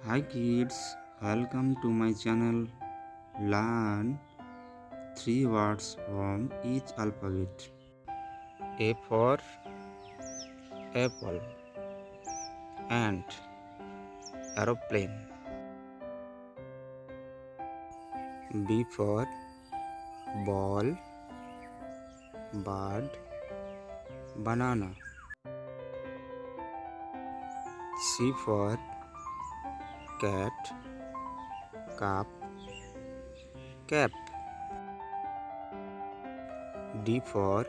Hi kids, welcome to my channel. Learn three words from each alphabet. A for apple, ant, aeroplane. B for ball, bird, banana. C for cat, cup, cap. D for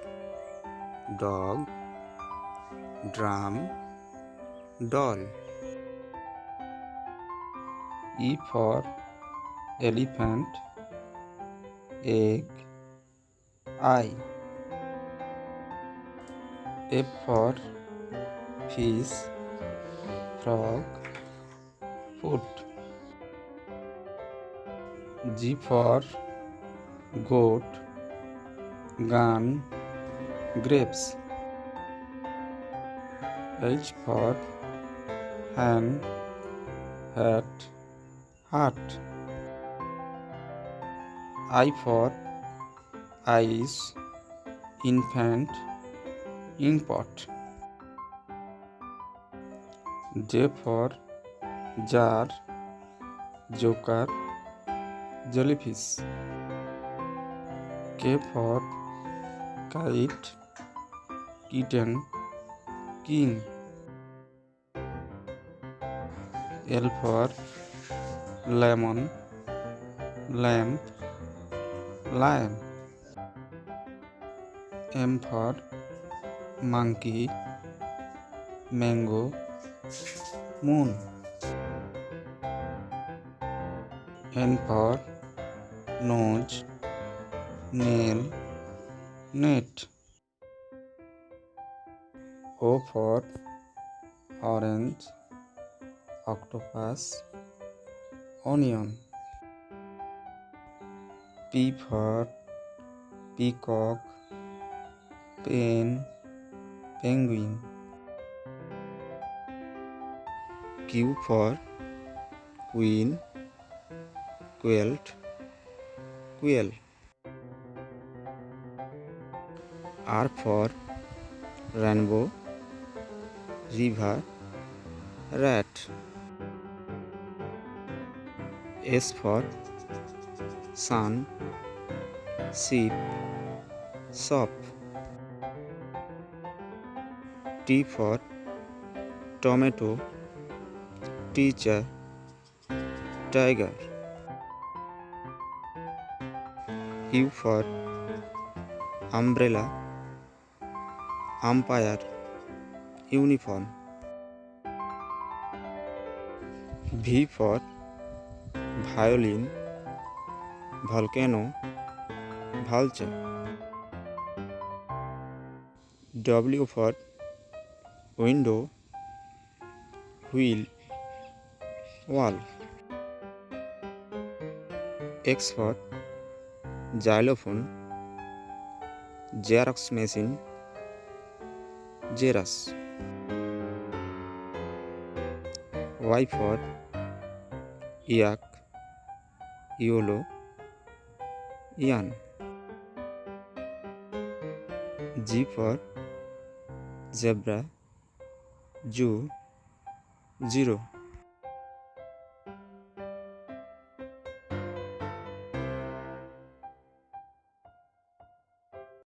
dog, drum, doll. E for elephant, egg, eye. F for fish, frog, foot. G for goat, gun, grapes. H for hen, hat, heart. I for ice, infant, impot. J for jar, joker, jellyfish. K for kite, kitten, king. L for lemon, lamp, lion. M for monkey, mango, moon. N for nose, nail, net. O for orange, octopus, onion. P for peacock, pen, penguin. Q for queen, quilt, quail. R for rainbow, river, rat. S for sun, sheep, shop. T for tomato, teacher, tiger. U for umbrella, umpire, uniform. V for violin, volcano, vulture. W for window, wheel, wall. X for xylophone, Xerox machine, Xerox. Y for yak, YOLO, yarn. G for zebra, zoo, zero.